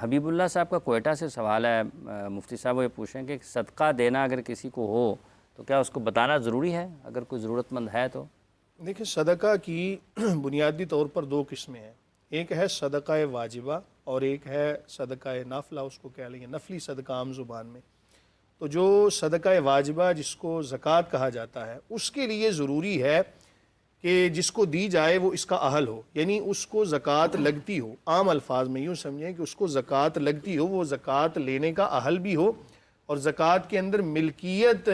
حبیب اللہ صاحب کا کوئٹہ سے سوال ہے، مفتی صاحب وہ یہ پوچھیں کہ صدقہ دینا اگر کسی کو ہو تو کیا اس کو بتانا ضروری ہے اگر کوئی ضرورت مند ہے تو؟ دیکھیں، صدقہ کی بنیادی طور پر دو قسمیں ہیں. ایک ہے صدقہ واجبہ اور ایک ہے صدقہ نافلہ، اس کو کہہ لیں گے نفلی صدقہ عام زبان میں. تو جو صدقہ واجبہ جس کو زکوٰۃ کہا جاتا ہے، اس کے لیے ضروری ہے کہ جس کو دی جائے وہ اس کا اہل ہو، یعنی اس کو زکوٰۃ لگتی ہو. عام الفاظ میں یوں سمجھیں کہ اس کو زکوٰۃ لگتی ہو، وہ زکوٰۃ لینے کا اہل بھی ہو، اور زکوٰۃ کے اندر ملکیت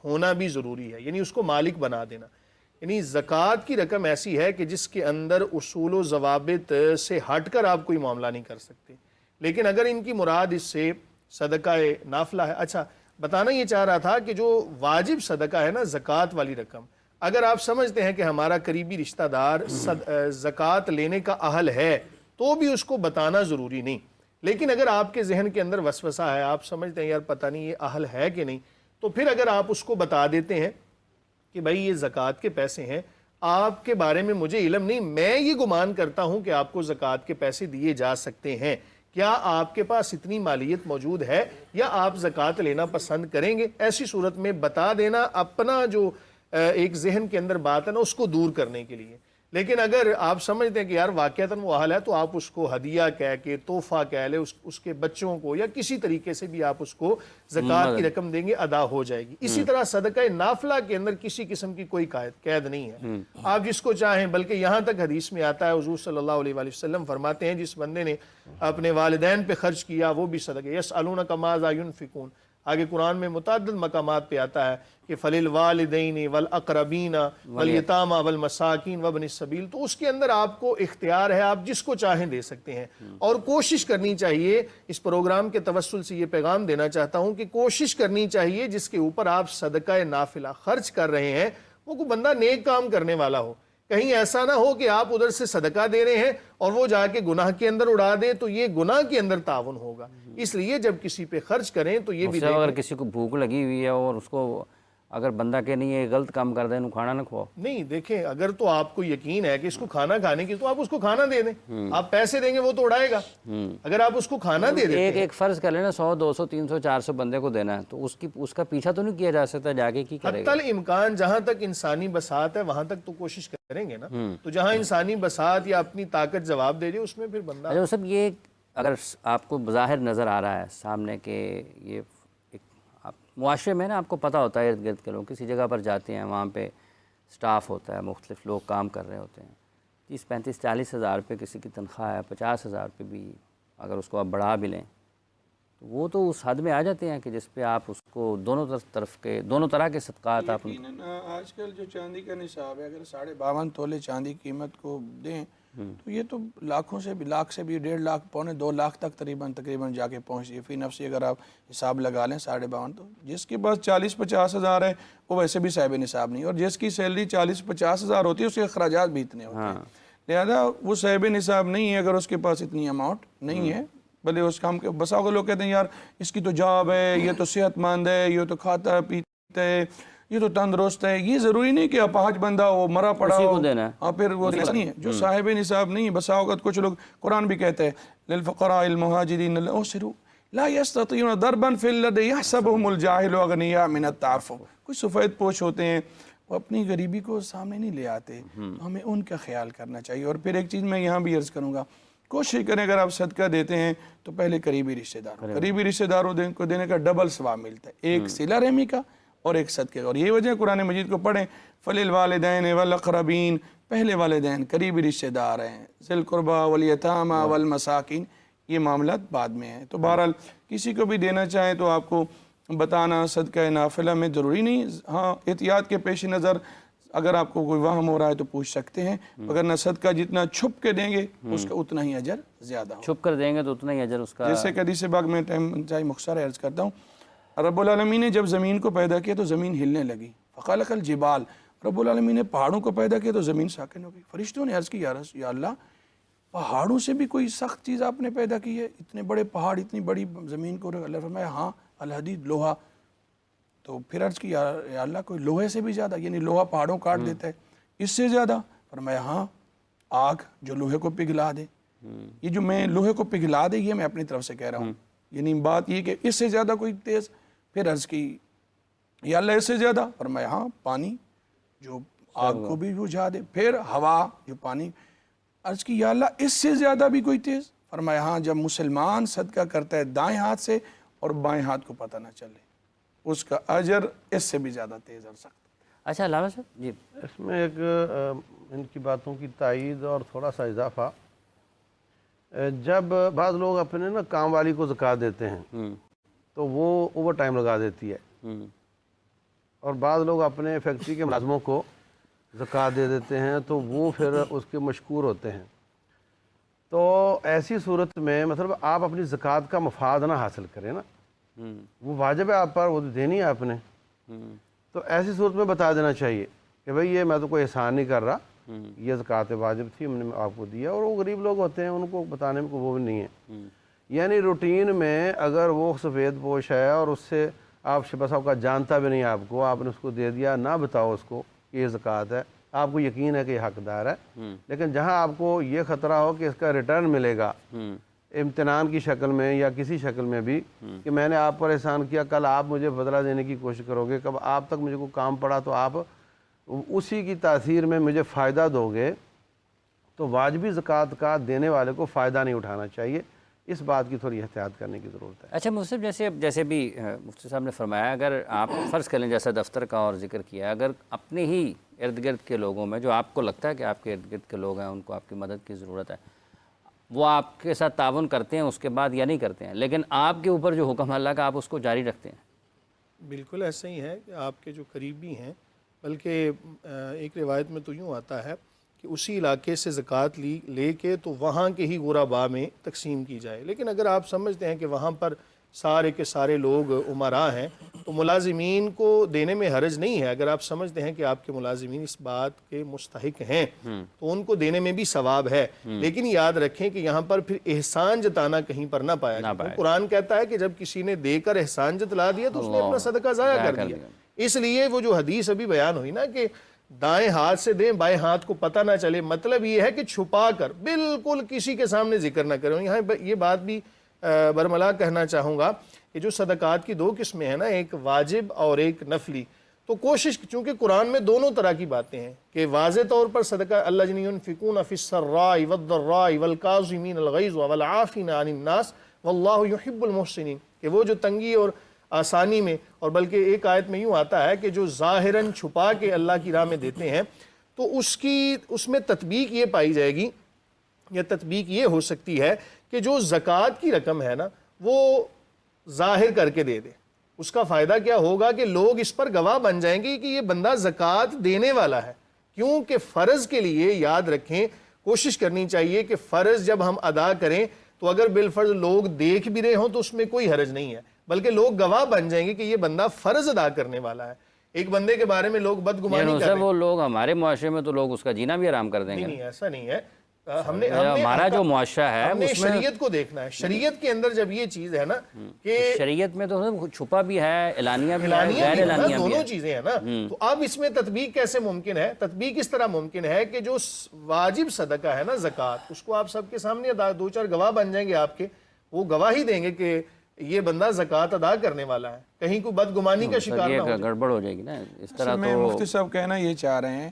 ہونا بھی ضروری ہے، یعنی اس کو مالک بنا دینا. یعنی زکوٰۃ کی رقم ایسی ہے کہ جس کے اندر اصول و ضوابط سے ہٹ کر آپ کوئی معاملہ نہیں کر سکتے. لیکن اگر ان کی مراد اس سے صدقہ نافلہ ہے. اچھا، بتانا یہ چاہ رہا تھا کہ جو واجب صدقہ ہے نا، زکوٰۃ والی رقم، اگر آپ سمجھتے ہیں کہ ہمارا قریبی رشتہ دار زکوٰۃ لینے کا اہل ہے تو بھی اس کو بتانا ضروری نہیں. لیکن اگر آپ کے ذہن کے اندر وسوسہ ہے، آپ سمجھتے ہیں یار پتہ نہیں یہ اہل ہے کہ نہیں، تو پھر اگر آپ اس کو بتا دیتے ہیں کہ بھائی یہ زکوٰۃ کے پیسے ہیں، آپ کے بارے میں مجھے علم نہیں، میں یہ گمان کرتا ہوں کہ آپ کو زکوٰۃ کے پیسے دیے جا سکتے ہیں، کیا آپ کے پاس اتنی مالیت موجود ہے یا آپ زکوٰۃ لینا پسند کریں گے؟ ایسی صورت میں بتا دینا اپنا جو ایک ذہن کے اندر بات ہے نا، اس کو دور کرنے کے لیے. لیکن اگر آپ سمجھتے ہیں کہ یار واقعتاً وہ اہل ہے تو آپ اس کو ہدیہ کہہ کے، تحفہ کہہ لے، اس کے بچوں کو یا کسی طریقے سے بھی آپ اس کو زکوٰۃ کی رقم دیں گے، ادا ہو جائے گی. اسی طرح صدقہ نافلہ کے اندر کسی قسم کی کوئی قید نہیں ہے، آپ جس کو چاہیں. بلکہ یہاں تک حدیث میں آتا ہے، حضور صلی اللہ علیہ وآلہ وسلم فرماتے ہیں جس بندے نے اپنے والدین پہ خرچ کیا وہ بھی صدقہ. یسألونک ماذا ینفقون، آگے قرآن میں متعدد مقامات پہ آتا ہے کہ فَلِلْوَالِدَيْنِ وَالْأَقْرَبِينَ وَالْيَتَامَى وَالْمَسَاكِينَ وَابْنِ السَّبِيلِ. تو اس کے اندر آپ کو اختیار ہے، آپ جس کو چاہیں دے سکتے ہیں. اور کوشش کرنی چاہیے، اس پروگرام کے توسل سے یہ پیغام دینا چاہتا ہوں کہ کوشش کرنی چاہیے جس کے اوپر آپ صدقہ نافلہ خرچ کر رہے ہیں وہ کوئی بندہ نیک کام کرنے والا ہو. کہیں ایسا نہ ہو کہ آپ ادھر سے صدقہ دے رہے ہیں اور وہ جا کے گناہ کے اندر اڑا دے، تو یہ گناہ کے اندر تعاون ہوگا. اس لیے جب کسی پہ خرچ کریں تو یہ بھی دیکھیں. اگر کسی کو بھوک لگی ہوئی ہے اور اس کو اگر بندہ کہ نہیں یہ غلط کام کر دے، انہوں کھانا نہ کھواؤ. نہیں، دیکھیں، اگر تو آپ کو یقین ہے کہ اس کو کھانا کھانے کی تو آپ اس کو کھانا دے دیں. آپ پیسے دیں گے وہ تو اڑائے گا. اگر آپ اس کو کھانا دے دیتے ہیں، ایک فرض کر لینا 100 200 300 400 بندے کو دینا ہے تو اس کا پیچھا تو نہیں کیا جا سکتا، جا کے کی کرے گا؟ حتی الامکان جہاں تک انسانی بساط ہے وہاں تک تو کوشش کریں گے نا. تو جہاں انسانی بساط یا اپنی طاقت جواب دے دے اس میں پھر بندہ. اچھا سب، یہ اگر آپ کو بظاہر نظر آ رہا ہے سامنے کہ یہ معاشرے میں نا آپ کو پتہ ہوتا ہے ارد گرد کے لوگ کسی جگہ پر جاتے ہیں، وہاں پہ سٹاف ہوتا ہے، مختلف لوگ کام کر رہے ہوتے ہیں، 30 35 40 ہزار روپے کسی کی تنخواہ ہے، 50 ہزار روپے بھی اگر اس کو آپ بڑھا بھی لیں تو وہ تو اس حد میں آ جاتے ہیں کہ جس پہ آپ اس کو دونوں طرح کے صدقات آپ آج کل جو چاندی کا نصاب ہے، اگر 52.5 تولے چاندی قیمت کو دیں تو یہ تو لاکھ سے بھی 1.5 لاکھ پونے 2 لاکھ تک تقریباً جا کے پہنچتی ہے فی نفسی. اگر آپ حساب لگا لیں 52.5، تو جس کے پاس 40-50 ہزار ہے وہ ویسے بھی صاحب نصاب نہیں، اور جس کی سیلری 40-50 ہزار ہوتی ہے اس کے اخراجات بھی اتنے ہوتے ہیں. لہذا وہ صاحب نصاب نہیں ہے اگر اس کے پاس اتنی اماؤنٹ نہیں ہے. بھلے اس کام کے بسا ہوگا لوگ کہتے ہیں یار اس کی تو جاب ہے، یہ تو صحت مند ہے، یہ تو کھاتا ہے پیتا ہے، یہ تو تندرست ہے. یہ ضروری نہیں کہ آپ 5 بندہ ہو مرا پڑا ہو اور پھر وہ نہیں ہے. جو صاحب نصاب نہیں ہے، بسا اوقات کچھ لوگ، قرآن بھی کہتے ہیں للفقراء المہاجرین الاسروا لا يستطيعون ضربا في الارض يحسبهم الجاهل اغنياء من التعفف. کچھ سفید پوش ہوتے ہیں، وہ اپنی غریبی کو سامنے نہیں لے آتے، تو ہمیں ان کا خیال کرنا چاہیے. اور پھر ایک چیز میں یہاں بھی عرض کروں گا، کوشش کریں اگر آپ صدقہ دیتے ہیں تو پہلے قریبی رشتہ داروں کو دینے کا ڈبل ثواب ملتا ہے، ایک صلہ رحمی کا اور ایک صدقے کا. اور یہ وجہ قرآن مجید کو پڑھیں، فَلِلْوَالِدَيْنِ وَالْأَقْرَبِينَ، پہلے والدین قریبی رشتہ دار ہیں، ذِی الْقُرْبَى وَالْيَتَامَى وَالْمَسَاكِينَ، یہ معاملات بعد میں ہیں. تو بہرحال کسی کو بھی دینا چاہیں تو آپ کو بتانا صدقہ نافلہ میں ضروری نہیں. ہاں، احتیاط کے پیش نظر اگر آپ کو کوئی وہم ہو رہا ہے تو پوچھ سکتے ہیں، اگر نہ صدقہ جتنا چھپ کے دیں گے اس کا اتنا ہی اجر زیادہ ہو. چھپ کر دیں گے تو اتنا ہی اجر اس کا. جیسے کہ حدیث پاک میں ٹائم چاہے مختصر عرض کرتا ہوں، رب العالمین نے جب زمین کو پیدا کیا تو زمین ہلنے لگی. فخلق الجبال، رب العالمین نے پہاڑوں کو پیدا کیا تو زمین ساکن ہو گئی. فرشتوں نے عرض کی یا اللہ، پہاڑوں سے بھی کوئی سخت چیز آپ نے پیدا کی ہے؟ اتنے بڑے پہاڑ، اتنی بڑی زمین کو. اللہ فرمایا ہاں، الحدید، لوہا. تو پھر عرض کی یا اللہ، کوئی لوہے سے بھی زیادہ، یعنی لوہا پہاڑوں کاٹ دیتا ہے، اس سے زیادہ؟ فرمایا ہاں، آگ جو لوہے کو پگھلا دے. یہ جو میں لوہے کو پگھلا دے یہ میں اپنی طرف سے کہہ رہا ہوں، یعنی بات یہ کہ اس سے زیادہ کوئی تیز. پھر عرض کی یا اللہ اس سے زیادہ، فرمایا ہاں پانی جو آگ کو بھی بجھا دے. پھر ہوا جو پانی. عرض کی یا اللہ اس سے زیادہ بھی کوئی تیز؟ فرمایا ہاں جب مسلمان صدقہ کرتا ہے دائیں ہاتھ سے اور بائیں ہاتھ کو پتہ نہ چلے، اس کا اجر اس سے بھی زیادہ تیز اور سخت. اچھا علامہ صاحب جی اس میں ایک ان کی باتوں کی تائید اور تھوڑا سا اضافہ. جب بعض لوگ اپنے نا کام والی کو زکوٰۃ دیتے ہیں تو وہ اوور ٹائم لگا دیتی ہے، اور بعض لوگ اپنے فیکٹری کے ملازموں کو زکوٰۃ دے دیتے ہیں تو وہ پھر اس کے مشکور ہوتے ہیں. تو ایسی صورت میں مطلب آپ اپنی زکوٰۃ کا مفاد نہ حاصل کریں نا، وہ واجب ہے آپ پر، وہ تو دینی ہے آپ نے. تو ایسی صورت میں بتا دینا چاہیے کہ بھئی یہ میں تو کوئی احسان نہیں کر رہا، یہ زکوٰۃ واجب تھی ہم نے آپ کو دیا. اور وہ غریب لوگ ہوتے ہیں ان کو بتانے میں کوئی وہ بھی نہیں ہے. یعنی روٹین میں اگر وہ سفید پوش ہے اور اس سے آپ بس آپ کا جانتا بھی نہیں، آپ نے اس کو دے دیا، نہ بتاؤ اس کو کہ یہ زکوٰۃ ہے، آپ کو یقین ہے کہ یہ حقدار ہے. لیکن جہاں آپ کو یہ خطرہ ہو کہ اس کا ریٹرن ملے گا امتنان کی شکل میں یا کسی شکل میں بھی، کہ میں نے آپ پر احسان کیا، کل آپ مجھے بدلہ دینے کی کوشش کرو گے، کب آپ تک مجھے کوئی کام پڑا تو آپ اسی کی تاثیر میں مجھے فائدہ دو گے، تو واجبی زکوٰۃ کا دینے والے کو فائدہ نہیں اٹھانا چاہیے. اس بات کی تھوڑی احتیاط کرنے کی ضرورت ہے. اچھا مفتی جیسے بھی مفتی صاحب نے فرمایا، اگر آپ فرض کر لیں جیسا دفتر کا اور ذکر کیا، اگر اپنے ہی ارد گرد کے لوگوں میں جو آپ کو لگتا ہے کہ آپ کے ارد گرد کے لوگ ہیں ان کو آپ کی مدد کی ضرورت ہے، وہ آپ کے ساتھ تعاون کرتے ہیں اس کے بعد یا نہیں کرتے ہیں، لیکن آپ کے اوپر جو حکم اللہ کا آپ اس کو جاری رکھتے ہیں. بالکل ایسا ہی ہے کہ آپ کے جو قریبی ہیں، بلکہ ایک روایت میں تو یوں آتا ہے کہ اسی علاقے سے زکوٰۃ لے کے تو وہاں کے ہی غرباء میں تقسیم کی جائے. لیکن اگر آپ سمجھتے ہیں کہ وہاں پر سارے کے سارے لوگ امراء ہیں تو ملازمین کو دینے میں حرج نہیں ہے. اگر آپ سمجھتے ہیں کہ آپ کے ملازمین اس بات کے مستحق ہیں تو ان کو دینے میں بھی ثواب ہے. لیکن یاد رکھیں کہ یہاں پر پھر احسان جتانا کہیں پر نہ پایا جائے. قرآن کہتا ہے کہ جب کسی نے دے کر احسان جتلا دیا تو اس نے اپنا صدقہ ضائع کر دیا. اس لیے وہ جو حدیث ابھی بیان ہوئی نا کہ دائیں ہاتھ سے دیں بائیں ہاتھ کو پتہ نہ چلے، مطلب یہ ہے کہ چھپا کر بالکل کسی کے سامنے ذکر نہ کریں. یہاں یہ بات بھی برملا کہنا چاہوں گا کہ جو صدقات کی دو قسمیں ہیں نا، ایک واجب اور ایک نفلی، تو کوشش، چونکہ قرآن میں دونوں طرح کی باتیں ہیں کہ واضح طور پر صدقہ الذین ينفقون فی السراء والضراء والکاظمین الغیظ والعافین عن الناس واللہ یحب المحسنین، کہ وہ جو تنگی اور آسانی میں، اور بلکہ ایک آیت میں یوں آتا ہے کہ جو ظاہراً چھپا کے اللہ کی راہ میں دیتے ہیں تو اس میں تطبیق یہ پائی جائے گی، یا تطبیق یہ ہو سکتی ہے کہ جو زکوٰۃ کی رقم ہے نا وہ ظاہر کر کے دے دے. اس کا فائدہ کیا ہوگا کہ لوگ اس پر گواہ بن جائیں گے کہ یہ بندہ زکوٰۃ دینے والا ہے. کیونکہ فرض کے لیے یاد رکھیں، کوشش کرنی چاہیے کہ فرض جب ہم ادا کریں تو اگر بالفرض لوگ دیکھ بھی رہے ہوں تو اس میں کوئی حرج نہیں ہے، بلکہ لوگ گواہ بن جائیں گے کہ یہ بندہ فرض ادا کرنے والا ہے. ایک بندے کے بارے میں لوگ بدگمانی کر رہے ہیں. وہ لوگ ہمارے معاشرے میں تو لوگ اس کا جینا بھی حرام کر دیں گے. نہیں ایسا نہیں ہے. ہمارا جو معاشرہ ہے ہم نے شریعت کو دیکھنا ہے. شریعت کے اندر جب یہ چیز ہے نا کہ شریعت میں تو چھپا بھی ہے، اعلانیہ بھی ہے، غیر اعلانیہ بھی ہے، دونوں چیزیں ہیں نا. تو اب اس میں تطبیق کیسے ممکن ہے؟ تطبیق اس طرح ممکن ہے کہ جو واجب صدقہ ہے نا زکوٰۃ، اس کو آپ سب کے سامنے دو چار گواہ بن جائیں گے آپ کے، وہ گواہی دیں گے کہ یہ بندہ زکوٰۃ ادا کرنے والا ہے، کہیں کوئی بدگمانی کا شکار نہ ہو جائے. گڑبڑ ہو جائے گی نا اس طرح. میں مفتی صاحب کہنا یہ چاہ رہے ہیں،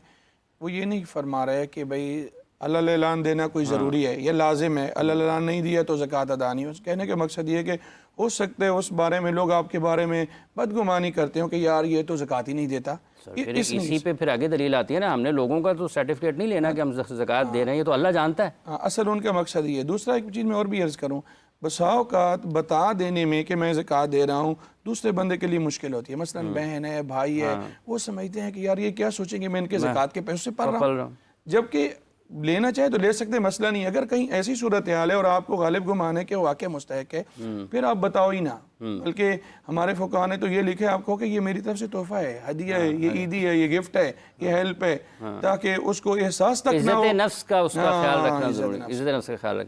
وہ یہ نہیں فرما رہے کہ بھئی اللہ اعلان دینا کوئی ضروری ہے، یہ لازم ہے، اللہ اعلان نہیں دیا تو زکوٰۃ ادا نہیں ہو. کہنے کا مقصد یہ ہے کہ ہو سکتا ہے اس بارے میں لوگ آپ کے بارے میں بدگمانی کرتے ہوں کہ یار یہ تو زکوٰۃ ہی نہیں دیتا. اسی پہ پھر آگے دلیل آتی ہے نا، ہم نے لوگوں کا تو سرٹیفکیٹ نہیں لینا کہ ہم زکوٰۃ دے رہے ہیں، یہ تو اللہ جانتا ہے. اصل ان کا مقصد یہ ہے. دوسرا ایک چیز میں اور بھی عرض کروں، بسا اوقات بتا دینے میں کہ میں زکوٰۃ دے رہا ہوں دوسرے بندے کے لیے مشکل ہوتی ہے. مثلا بہن ہے، بھائی ہے، وہ سمجھتے ہیں کہ یار یہ کیا سوچیں گے میں ان کے زکوٰۃ کے پیسوں سے پڑھ رہا ہوں، جبکہ لینا چاہے تو لے سکتے، مسئلہ نہیں. اگر کہیں ایسی صورتحال ہے اور آپ کو غالب گمان ہے کہ وہ واقع مستحق ہے، پھر آپ بتاؤ ہی نہ. بلکہ ہمارے فقہاء نے تو یہ لکھے آپ کو کہ یہ میری طرف سے تحفہ ہے، ہدیہ ہے، یہ عیدی ہے، یہ گفٹ ہے، یہ ہیلپ ہے، تاکہ اس کو احساس تک نہ ہو. عزت نفس کا اس کا خیال رکھنا ضروری ہے، عزت نفس کا خیال رکھنا